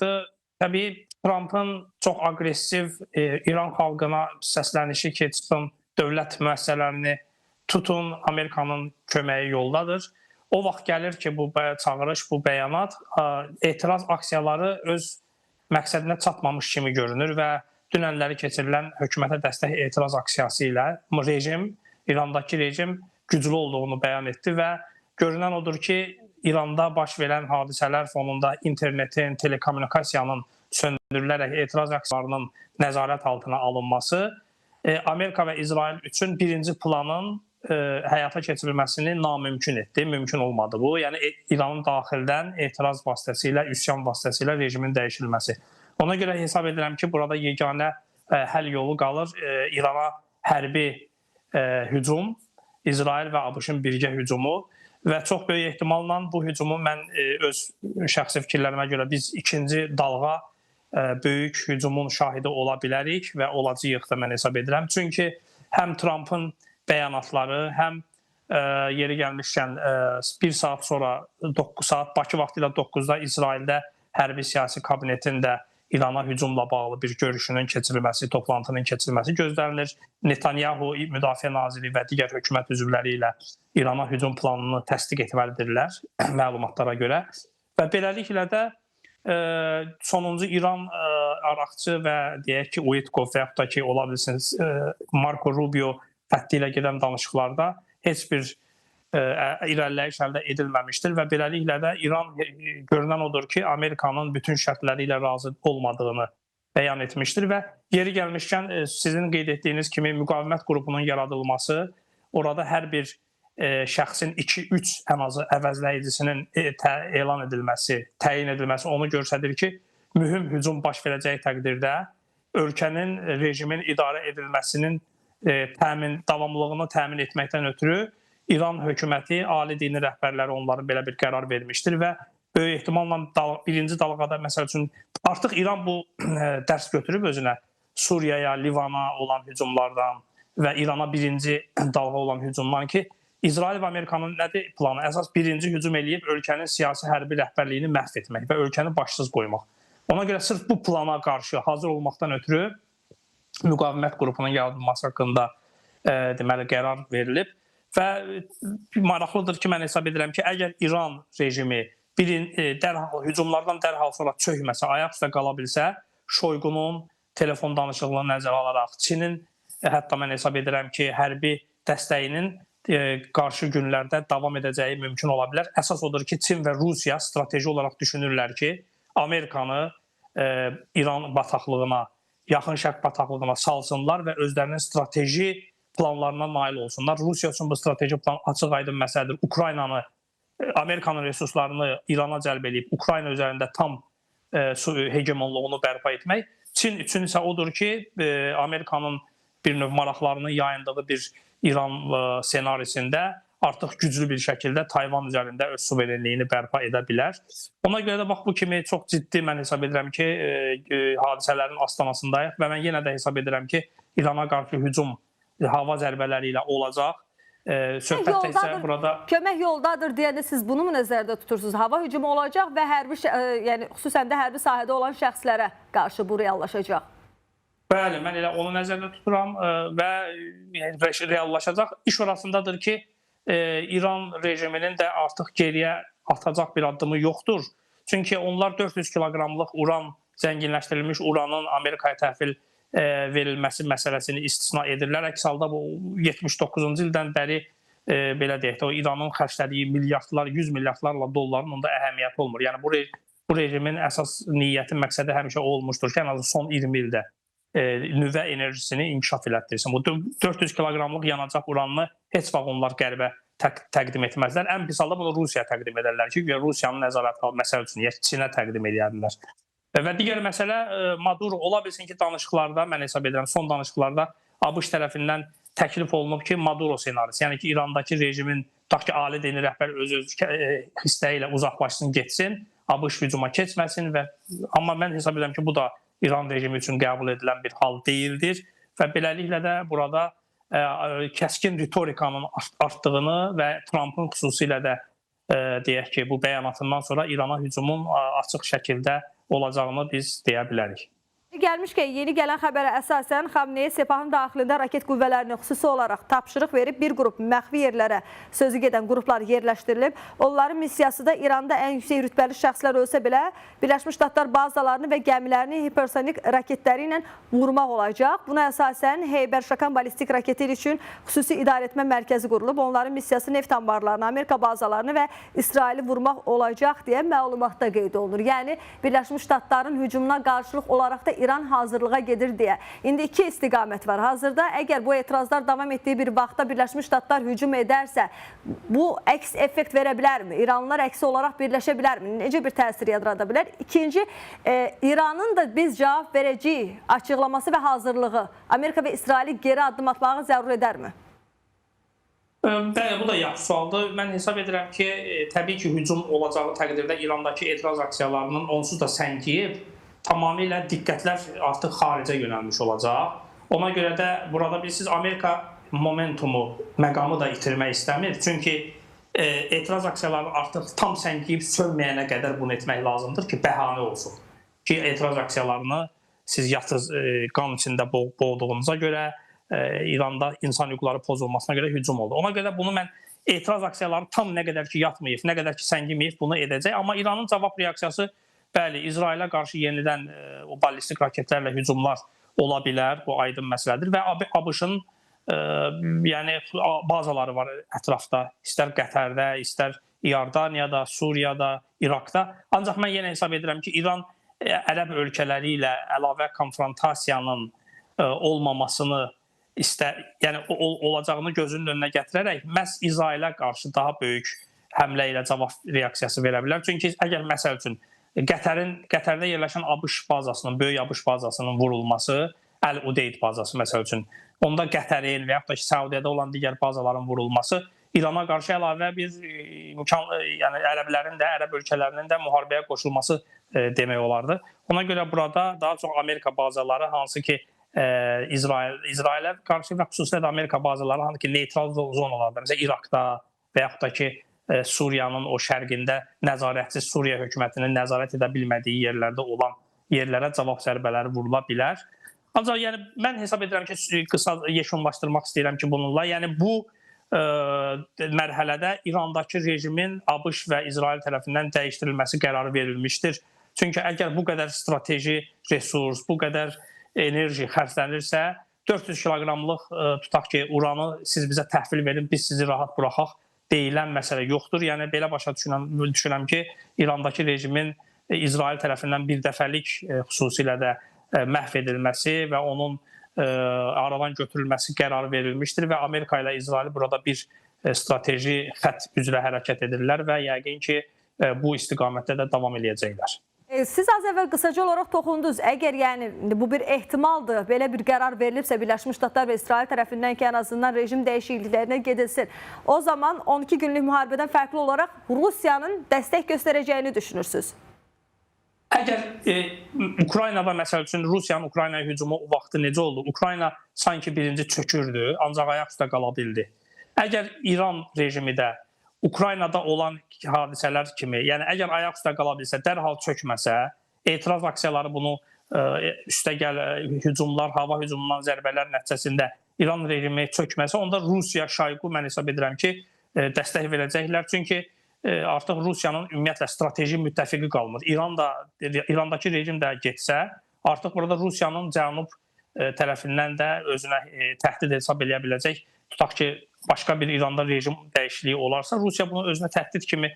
Təbii Trampın çox aqressiv İran xalqına səslənişi ki, çıxın dövlət müəssisələrini tutun, Amerikanın köməyi yoldadır. O vaxt gəlir ki, bu çağırış, bu bəyanat etiraz aksiyaları öz məqsədinə çatmamış kimi görünür və dünənləri keçirilən hökumətə dəstək etiraz aksiyası ilə İrandakı rejim güclü olduğunu bəyan etdi və görünən odur ki, İranda baş verən hadisələr fonunda internetin, telekommunikasiyanın söndürülərək etiraz aksiyalarının nəzarət altına alınması Amerika və İsrail üçün birinci planın həyata keçirilməsini namümkün etdi, mümkün olmadı bu. Yəni İranın daxildən etiraz vasitəsilə, üsyan vasitəsilə rejimin dəyişilməsi. Ona görə hesab edirəm ki, burada yeganə həll yolu qalır İrana hərbi hücum, İsrail və ABŞ-ın birgə hücumu və çox böyük ehtimalla bu hücumu mən öz şəxsi fikirlərimə görə biz ikinci dalğa böyük hücumun şahidi ola bilərik və olacağıq da mən hesab edirəm. Çünki həm Trumpın bəyanatları, həm yeri gəlmişkən 1 saat sonra 9 saat Bakı vaxtı ilə 9-da İsraildə hərbi siyasi kabinetin də İrana hücumla bağlı bir görüşünün keçirilməsi, toplantının keçirilməsi gözlənilir. Netanyahu müdafiə naziri və digər hökumət üzvləri ilə İrana hücum planını təsdiq etməlidirlər məlumatlara görə. Və beləliklə də sonuncu İran araqçı və deyək ki, Uitkov və yaxud da ki, ola bilirsiniz Marco Rubio xətti ilə gedən danışıqlarda heç bir irəliləyiş əldə edilməmişdir və beləliklə də İran görünən odur ki, Amerikanın bütün şərtləri ilə razı olmadığını bəyan etmişdir və yeri gəlmişkən sizin qeyd etdiyiniz kimi müqavimət qrupunun yaradılması, orada hər bir şəxsin 2-3 ən azı əvəzləyicisinin elan edilməsi, təyin edilməsi onu göstərir ki, mühüm hücum baş verəcəyi təqdirdə ölkənin, rejimin idarə edilməsinin davamlılığını təmin etməkdən ötürü İran hökuməti, ali dini rəhbərləri onların belə bir qərar vermişdir və böyük ehtimalla birinci dalğada məsəl üçün artıq İran bu dərs götürüb özünə Suriyaya, Livana olan hücumlardan və İrana birinci dalğa olan hücumdan ki, İsrail və Amerikanın nədir planı? Əsas birinci hücum eləyib ölkənin siyasi hərbi rəhbərliyini məhv etmək və ölkəni başsız qoymaq. Ona görə sırf bu plana qarşı hazır olmaqdan ötürü müqavimət qrupunun yaradılması haqqında deməli qərar verilib. Və maraqlıdır ki, mən hesab edirəm ki, əgər İran rejimi hücumlardan dərhal sonra çökməsə, ayaq üstə qala bilsə, Şoyqunun telefon danışıqlarını nəzərə alaraq, Çinin hətta mən hesab edirəm ki, hərbi dəstəyinin qarşı günlərdə davam edəcəyi mümkün ola bilər. Əsas odur ki, Çin və Rusiya strateji olaraq düşünürlər ki, Amerikanı İran bataqlığına, yaxın şərq bataqlığına salsınlar və özlərinin strateji planlarına nail olsunlar. Rusiya üçün bu strateji plan açıq-aydın məsələdir. Ukraynanı, Amerikanın resurslarını İrana cəlb edib, Ukrayna üzərində tam hegemonluğunu bərpa etmək. Çin üçün isə odur ki, Amerikanın bir növ maraqlarını yayındığı bir İran senarisində artıq güclü bir şəkildə Tayvan üzərində öz suverenliyini bərpa edə bilər. Ona görə də bax, bu kimi çox ciddi mən hesab edirəm ki, hadisələrin astanasındayıq və mən yenə də hesab edirəm ki, İrana qarşı hücum hava zərbələri ilə olacaq. Söhbət isə burada kömək yoldadır deyəndə siz bunu mu nəzərdə tutursunuz? Hava hücumu olacaq və yəni xüsusən də hərbi sahədə olan şəxslərə qarşı bu reallaşacaq. Bəli, mən elə onu nəzərdə tuturam və reallaşacaq. İş orasındadır ki, İran rejiminin də artıq geriyə atacaq bir addımı yoxdur. Çünki onlar 400 kiloqramlıq uran, zənginləşdirilmiş uranın Amerikaya təhvil verilməsi məsələsini istisna edirlər. Əks halda bu 79-cu ildən bəri belə deyək də, o İranın xərclədiyi milyardlar, 100 milyardlarla dolların onda əhəmiyyəti olmur. Yəni bu rejimin əsas niyyəti, məqsədi həmişə olmuşdur ki, ən azı son 20 ildə nüvə enerjisini inkişaf elətdirsin. Bu 400 kiloqramlıq yanacaq uranını heç vaxt onlar qərbə təqdim etməzlər. Ən pis halda bunu Rusiya təqdim edərlər ki, Rusiyanın nəzarəti məsəl üçün Çinə təqdim edərlər. Və digər məsələ Maduro ola bilsin ki, danışıqlarda, mən hesab edirəm, son danışıqlarda ABŞ tərəfindən təklif olunub ki, Maduro senarisi, yəni ki, İrandakı rejimin tutaq ki, ali dini rəhbər öz hissəyi ilə uzaqlaşsın, getsin, ABŞ hücuma keçməsin amma mən hesab edirəm ki, bu da İran rejimi üçün qəbul edilən bir hal deyildir və beləliklə də burada kəskin ritorikanın artdığını və Trumpın xüsusilə də deyək ki, bu bəyanatından sonra İrana hücumun açıq şəkildə olacağını biz deyə bilərik. Gəlmişkən yeni gələn xəbərə əsasən Xamneyi Sepahın daxilində raket qüvvələrinə xüsusi olaraq tapşırıq verib bir qrup məxfi yerlərə sözü gedən qruplar yerləşdirilib. Onların missiyası da İranda ən yüksək rütbəli şəxslər ölsə belə Birləşmiş Ştatlar bazalarını və gəmilərini hipersonik raketləri ilə vurmaq olacaq. Buna əsasən Heybər Şakan balistik raketi üçün xüsusi idarəetmə mərkəzi qurulub. Onların missiyası neft anbarlarını, Amerika bazalarını və İsraili vurmaq olacaq deyə məlumatda qeyd olunur. Yəni Birləşmiş Ştatların hücumuna qarşılıq olaraq da İran hazırlığa gedir deyə. İndi iki istiqamət var. Hazırda əgər bu etirazlar davam etdiyi bir vaxtda Birləşmiş Ştatlar hücum edərsə, bu əks effekt verə bilərmi? İranlılar əksi olaraq birləşə bilərmi? Necə bir təsir yarada bilər? İkinci, İranın da biz cavab verəcəyik açıqlaması və hazırlığı Amerika və İsraili geri addım atmağı zərur edərmi? Bəli, bu da yaxşı sualdır. Mən hesab edirəm ki, təbii ki, hücum olacağı təqdirdə İrandakı etiraz aksiyalarının onsuz da səngiyib, tamamilə diqqətlər artıq xaricə yönəlmiş olacaq. Ona görə də burada bilirsiniz, Amerika momentumu, məqamı da itirmək istəmir. Çünki etiraz aksiyaları artıq tam səngiyib sönməyənə qədər bunu etmək lazımdır ki, bəhanə olsun. Ki, etiraz aksiyalarını siz yatız qan içində boğduğunuza görə, İranda insan hüquqları pozulmasına görə hücum oldu. Ona görə bunu mən etiraz aksiyaları tam nə qədər ki yatmayıb, nə qədər ki səngiməyib bunu edəcək. Amma İranın cavab reaksiyası bəli, İsrailə qarşı yenidən o ballistik raketlərlə hücumlar ola bilər, bu aydın məsələdir və ABŞ-ın yəni bazaları var ətrafda, istər Qətərdə, istər İordaniyada, Suriyada, İraqda. Ancaq mən yenə hesab edirəm ki, İran ərəb ölkələri ilə əlavə konfrontasiyanın olmamasını yəni olacağını gözünün önünə gətirərək məhz İsrailə qarşı daha böyük həmlə ilə cavab reaksiyası verə bilər. Çünki əgər məsəl üçün Qətərdə yerləşən ABŞ bazasının, böyük ABC bazasının vurulması, Əl-Udeyd bazası məsəl üçün, onda Qətərin və yaxud da ki, Səudiyyədə olan digər bazaların vurulması İrana qarşı əlavə bir imkan, yəni ərəblərin də, ərəb ölkələrinin də müharibəyə qoşulması demək olardı. Ona görə burada daha çox Amerika bazaları, hansı ki, İsrailə qarşı və xüsusilə də Amerika bazaları, hansı ki, neytral zonalarda, məsələn, İraqda və yaxud da ki, Suriyanın o şərqində nəzarətsiz Suriya hökumətinin nəzarət edə bilmədiyi yerlərdə olan yerlərə cavab zərbələri vurula bilər. Ancaq yəni mən hesab edirəm ki, qısa yekunlaşdırmaq istəyirəm ki, bununla, yəni bu mərhələdə İrandakı rejimin ABŞ və İsrail tərəfindən dəyişdirilməsi qərarı verilmişdir. Çünki əgər bu qədər strateji resurs, bu qədər enerji xərclənirsə, 400 kiloqramlıq tutaq ki, uranı siz bizə təhvil verin, biz sizi rahat buraxaq deyilən məsələ yoxdur. Yəni belə başa düşürəm ki, İrandakı rejimin İsrail tərəfindən bir dəfəlik xüsusilə də məhv edilməsi və onun aradan götürülməsi qərarı verilmişdir və Amerika ilə İsrail burada bir strateji xətt üzrə hərəkət edirlər və yəqin ki, bu istiqamətdə də davam edəcəklər. Siz az əvvəl qısaca olaraq toxundunuz. Əgər yəni bu bir ehtimaldır, belə bir qərar verilibsə Birləşmiş Ştatlar və İsrail tərəfindən ki, ən azından rejim dəyişikliklərinə gedilsin, o zaman 12 günlük müharibədən fərqli olaraq Rusiyanın dəstək göstərəcəyini düşünürsünüz? Əgər Ukraynada məsəl üçün Rusiyanın Ukraynaya hücumu o vaxtı necə oldu? Ukrayna sanki birinci çökürdü, ancaq ayaq üstə qala bildi. Əgər İran rejimi də Ukraynada olan hadisələr kimi, yəni əgər ayaq üstə qala bilsə, dərhal çökməsə, etiraz aksiyaları bunu üstəgəl hücumlar, hava hücumundan zərbələr nəticəsində İran rejimi çökməsə, onda Rusiya, Şayqu mən hesab edirəm ki, dəstək verəcəklər. Çünki artıq Rusiyanın ümumiyyətlə strateji müttəfiqi qalmır. İrandakı rejim də getsə, artıq burada Rusiyanın cənub tərəfindən də özünə təhdid hesab edə biləcək. Tutaq ki, başqa bir İranda rejim dəyişikliyi olarsa, Rusiya bunu özünə təhdid kimi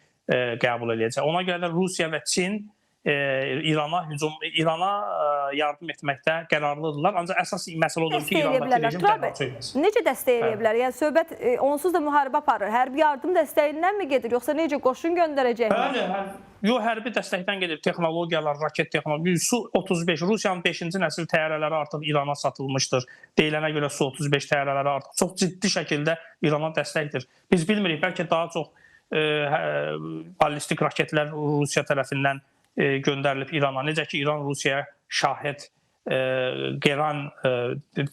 qəbul edəcək. Ona görə də Rusiya və Çin İrana yardım etməkdə qərarlıdırlar. Ancaq əsas məsələ odur ki, İrandakı rejim dərhal çökməsin. Necə dəstək edə bilər? Yəni söhbət onsuz da müharibə aparır. Hərbi yardım dəstəyindən mi gedir, yoxsa necə qoşun göndərəcəklər? Bəli, yox, hərbi dəstəkdən gedir. Texnologiyalar, raket texnologiyaları, Su-35, Rusiyanın 5-ci nəsil təyyarələri artıq İrana satılmışdır. Deyilənə görə Su-35 təyyarələri artıq çox ciddi şəkildə İrana dəstəkdir. Biz bilmirik, bəlkə daha çox ballistik raketlər Rusiya tərəfindən göndərilib İrana. Necə ki, İran Rusiyaya şahid Geran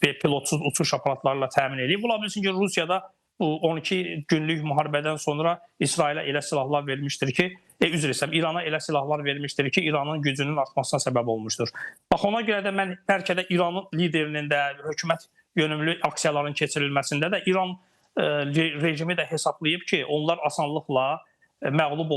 pilotsuz uçuş aparatlarla təmin edib. Ola bilsin ki, Rusiyada bu 12 günlük müharibədən sonra İsrailə elə silahlar vermişdir ki, üzr istəyirəm, İrana elə silahlar vermişdir ki, İranın gücünün artmasına səbəb olmuşdur. Bax, ona görə də mən bəlkə də İranın liderinin də hökumət yönümlü aksiyaların keçirilməsində də İran rejimi də hesablayıb ki, onlar asanlıqla məğlub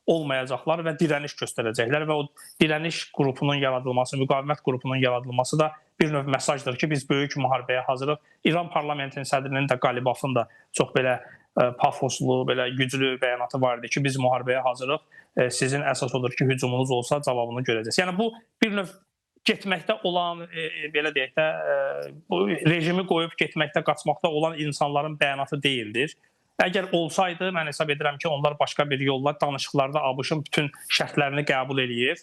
olmayacaqlar və dirəniş göstərəcəklər və o dirəniş qrupunun yaradılması, müqavimət qrupunun yaradılması da bir növ mesajdır ki, biz böyük müharibəyə hazırıq. İran parlamentinin sədrinin də Qalibafın da çox belə pafoslu, belə güclü bəyanatı var idi ki, biz müharibəyə hazırıq. Sizin əsas odur ki, hücumunuz olsa cavabını görəcəksiniz. Yəni bu bir növ getməkdə olan, belə deyək də, bu rejimi qoyub getməkdə, qaçmaqda olan insanların bəyanatı deyildir. Əgər olsaydı, mən hesab edirəm ki, onlar başqa bir yolla danışıqlarda ABŞ-ın bütün şərtlərini qəbul eləyib,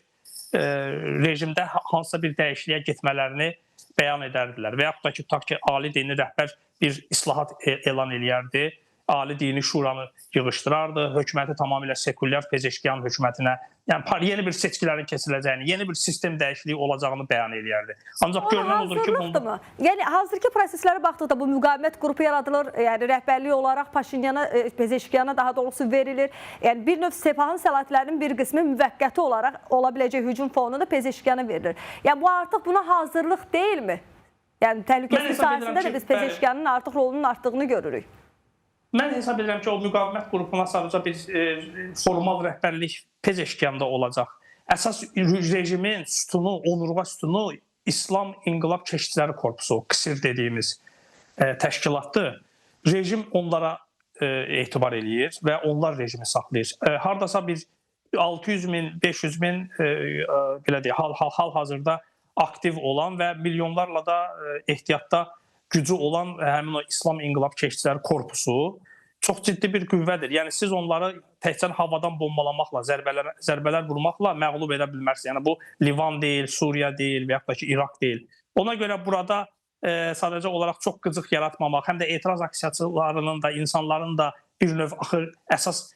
rejimdə hansısa bir dəyişikliyə getmələrini bəyan edərdilər. Və yaxud da ki, tutaq ki, ali dini rəhbər bir islahat elan eləyərdi, Ali Dini Şuranı yığışdırardı, hökuməti tamamilə sekulyar Pezeşkiyan hökumətinə, yəni yeni bir seçkilərin keçiriləcəyini, yeni bir sistem dəyişikliyi olacağını bəyan eləyərdi. Ancaq görünən odur ki, bunda... Yəni, hazırki proseslərə baxdıqda bu müqavimət qrupu yaradılır, yəni rəhbərlik olaraq Paşinyana, Pezeşkiyana daha doğrusu verilir. Yəni, bir növ Sepahın səlahiyyətlərinin bir qismi müvəqqəti olaraq olabiləcək hücum fonunda Pezeşkiyana verilir. Yəni, bu artıq buna hazırlıq deyilmi? Yəni, təhlükəsizlik sahəsində də biz Pezeşkiyanın artıq rolunun artdığını görürük. Mən hesab edirəm ki, o müqavimət qrupuna sadəcə bir formal rəhbərlik Pezeşkiyanda olacaq. Əsas rejimin sütunu, onurğa sütunu İslam İnqilab Keşikçiləri Korpusu, KSİR dediyimiz təşkilatdır. Rejim onlara etibar eləyir və onlar rejimi saxlayır. Hardasa bir 600 min, 500 min belə deyək, hal-hazırda aktiv olan və milyonlarla da ehtiyatda gücü olan həmin o İslam İnqilab Keşikçiləri Korpusu çox ciddi bir qüvvədir. Yəni siz onları təkcə havadan bombalamaqla, zərbələr vurmaqla məğlub edə bilmərsiniz. Yəni bu Livan deyil, Suriya deyil və yaxud da ki, İraq deyil. Ona görə burada sadəcə olaraq çox qıcıq yaratmamaq, həm də etiraz aksiyaçılarının da, insanların da bir növ axır əsas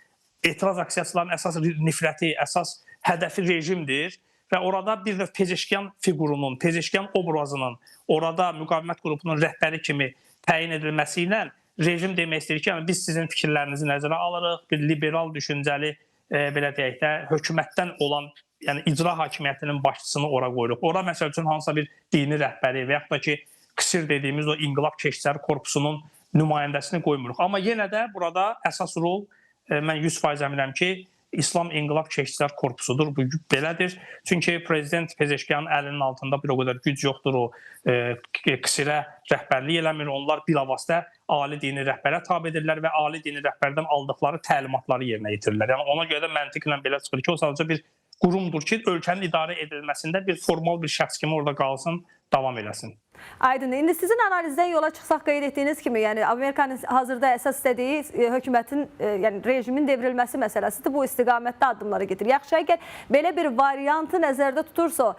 etiraz aksiyaçılarının əsas nifrəti, əsas hədəfi rejimdir. Və orada bir növ Pezeşkiyan figurunun, Pezeşkiyan obrazının orada müqavimət qrupunun rəhbəri kimi təyin edilməsi ilə rejim demək istəyir ki, yəni biz sizin fikirlərinizi nəzərə alırıq, bir liberal düşüncəli, belə deyək də, hökumətdən olan, yəni icra hakimiyyətinin başçısını ora qoyuruq. Ora məsəl üçün hansısa bir dini rəhbəri və yaxud da ki, KSİR dediyimiz o İnqilab Keşikçiləri Korpusunun nümayəndəsini qoymuruq. Amma yenə də burada əsas rol, mən 100% əminəm ki, İslam İnqilab Keşikçiləri Korpusudur. Bu belədir. Çünki prezident Pezeşkiyanın əlinin altında bir o qədər güc yoxdur. O KSİR-ə rəhbərlik eləmir. Onlar bilavasitə ali dini rəhbərə tabedirlər və ali dini rəhbərdən aldıqları təlimatları yerinə yetirirlər. Yəni ona görə də məntiqlə belə çıxır ki, o sadəcə bir qurumdur ki, ölkənin idarə edilməsində bir formal bir şəxs kimi orada qalsın, davam eləsin. Aydın. İndi sizin analizdən yola çıxsaq qeyd etdiyiniz kimi, yəni Amerikanın hazırda əsas istədiyi hökumətin, yəni rejimin devrilməsi məsələsidir. Bu istiqamətdə addımlara gedir. Yaxşı, əgər belə bir variantı nəzərdə tutursa,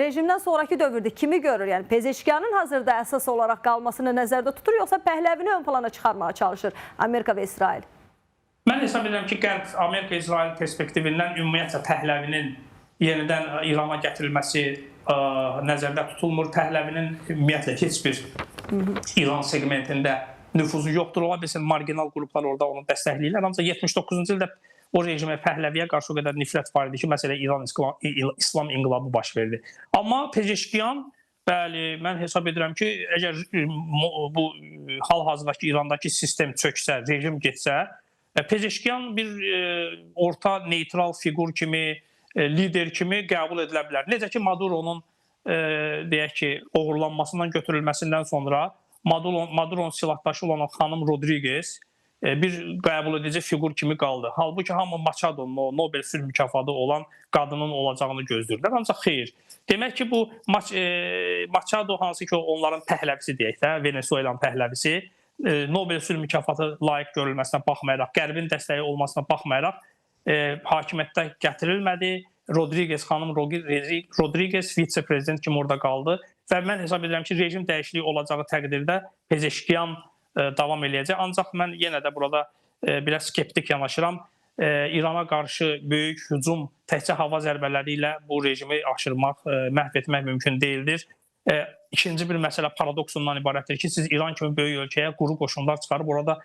rejimdən sonraki dövrdə kimi görür? Yəni Pezeşkiyanın hazırda əsas olaraq qalmasını nəzərdə tutur, yoxsa Pəhləvini ön plana çıxarmağa çalışır Amerika və İsrail? Mən hesab edirəm ki, Qərb Amerika-İsrail perspektivindən ümumiyyətlə Pəhləvinin yenidən İrana gətirilməsi nəzərdə tutulmur. Pəhləvinin ümumiyyətlə heç bir İran segmentində nüfuzu yoxdur. Ola bilsin, marginal qruplar orada onu dəstəkləyirlər. Ancaq 79-cu ildə o rejimə, Pəhləviyə qarşı o qədər nifrət var idi ki, məsələ İslam inqilabı baş verdi. Amma Pezeşkiyan, bəli, mən hesab edirəm ki, əgər bu hal-hazırdakı İrandakı sistem çöksə, rejim getsə, Pezeşkiyan bir orta neytral figur kimi, lider kimi qəbul edilə bilər. Necə ki, Maduro'nun deyək ki, oğurlanmasından götürülməsindən sonra Maduro'nun silahdaşı olan xanım Rodriguez bir qəbul edici figur kimi qaldı. Halbuki hamı Machado'nun, o Nobel sülh mükafatı olan qadının olacağını gözləyirlər. Ancaq xeyr. Demək ki, bu Machado hansı ki, onların pəhləvisi deyək də, Venezuelanın pəhləvisi, Nobel sülh mükafatı layiq görülməsinə baxmayaraq, Qərbin dəstəyi olmasına baxmayaraq hakimiyyətdə gətirilmədi. Xanım Rodriguez vitse-prezident kimi orada qaldı və mən hesab edirəm ki, rejim dəyişikliyi olacağı təqdirdə Pezeşkiyan davam eləyəcək. Ancaq mən yenə də burada biraz skeptik yanaşıram. İrana qarşı böyük hücum təkcə hava zərbələri ilə bu rejimi aşırmaq, məhv etmək mümkün deyildir. İkinci bir məsələ paradoksundan ibarətdir ki, siz İran kimi böyük ölkəyə quru qoşunlar çıxarıb orada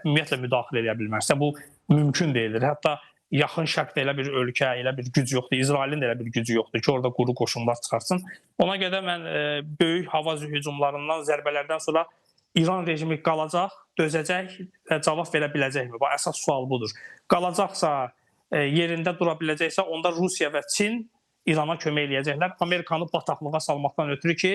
ümumiyyətlə müdaxilə edə bilmərsiniz. Bu mümkün deyildir. Hətta yaxın şərqdə elə bir ölkə, elə bir güc yoxdur. İsrailin də elə bir gücü yoxdur ki, orada quru qoşunlar çıxartsın. Ona görə mən böyük hava hücumlarından, zərbələrdən sonra İran rejimi qalacaq, dözəcək və cavab verə biləcəkmi? Bu əsas sual budur. Qalacaqsa, yerində dura biləcəksə, onda Rusiya və Çin İrana kömək eləyəcəklər. Amerikanı bataqlığa salmaqdan ötürü ki,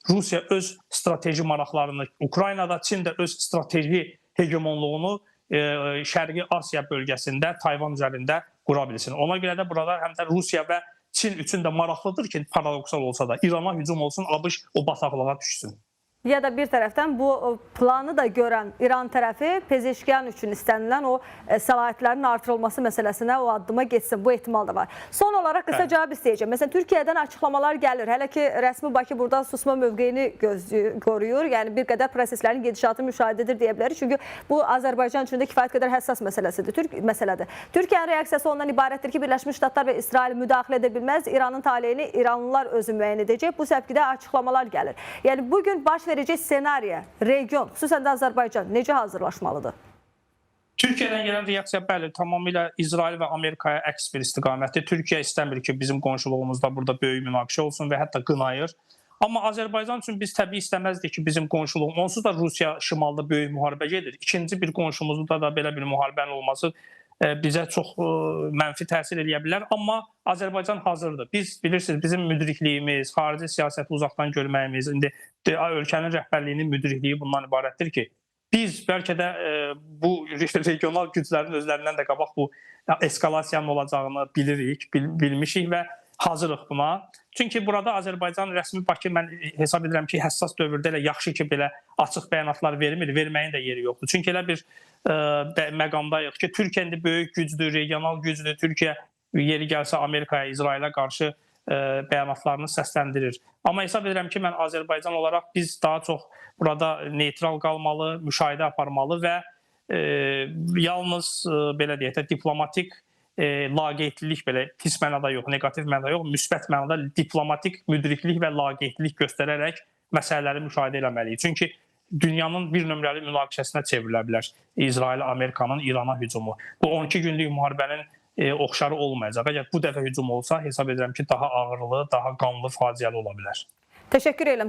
Rusiya öz strateji maraqlarını Ukraynada, Çin də öz strateji hegemonluğunu Şərqi Asiya bölgəsində, Tayvan üzərində qura bilsin. Ona görə də burada həm də Rusiya və Çin üçün də maraqlıdır ki, paradoksal olsa da İrana hücum olsun, ABŞ o bataqlığa düşsün. Ya da bir tərəfdən bu planı da görən İran tərəfi Pezeşkiyan üçün istənilən o səlahiyyətlərin artırılması məsələsinə o addıma getsin. Bu ehtimal da var. Son olaraq qısa cavab istəyəcəm. Məsələn, Türkiyədən açıqlamalar gəlir. Hələ ki, rəsmi Bakı burada susma mövqeyini qoruyur. Yəni, bir qədər proseslərin gedişatı müşahidə edir deyə bilərik. Çünki bu Azərbaycan üçün də kifayət qədər həssas məsələdir. Türkiyənin reaksiyası ondan ibarətdir ki, Birləşmiş Ştatlar və İsrail müdaxilə edə bilməz. İranın taleyini İranlılar özü müəyyən edəcək. Bu səbəbdə açıqlamalar gəlir. Yəni, bugün baş verəcək senariyə, region, xüsusən də Azərbaycan necə hazırlaşmalıdır? Türkiyədən gələn reaksiya bəli, tamamilə İsrail və Amerikaya əks bir istiqamətdir. Türkiyə istəmir ki, bizim qonşuluğumuzda burada böyük münaqişə olsun və hətta qınayır. Amma Azərbaycan üçün biz təbii istəməzdik ki, bizim qonşuluğumuz, onsuz da Rusiya şimalda böyük müharibə gedir. İkinci bir qonşumuzda da belə bir müharibənin olması bizə çox mənfi təsir edə bilər. Amma Azərbaycan hazırdır. Biz bilirsiniz, bizim müdrikliyimiz, xarici siyasəti uzaqdan görməyimiz, indi ölkənin rəhbərliyinin müdrikliyi bundan ibarətdir ki, biz bəlkə də bu regional güclərin özlərindən də qabaq bu eskalasiyanın olacağını bilirik, bilmişik və hazırıq buna. Çünki burada Azərbaycan rəsmi Bakı mən hesab edirəm ki, həssas dövrdə elə yaxşı ki, belə açıq bəyanatlar vermir, verməyin də yeri yoxdur. Çünki elə bir məqamdayıq ki, Türkiyə indi böyük gücdür, regional gücdür. Türkiyə yeri gəlsə Amerikaya, İsrailə qarşı bəyanatlarını səsləndirir. Amma hesab edirəm ki, mən Azərbaycan olaraq biz daha çox burada neytral qalmalı, müşahidə aparmalı və yalnız belə deyək də diplomatik laqeydlilik, belə pis mənada yox, negativ mənada yox, müsbət mənada diplomatik müdriklik və laqeydlilik göstərərək məsələləri müşahidə etməliyik. Çünki dünyanın bir nömrəli münaqişəsinə çevrilə bilər İsrail, Amerikanın İrana hücumu. Bu 12 günlük müharibənin oxşarı olmayacaq. Əgər bu dəfə hücum olsa, hesab edirəm ki, daha ağırlı, daha qanlı, faciəli ola bilər. Təşəkkür edirəm.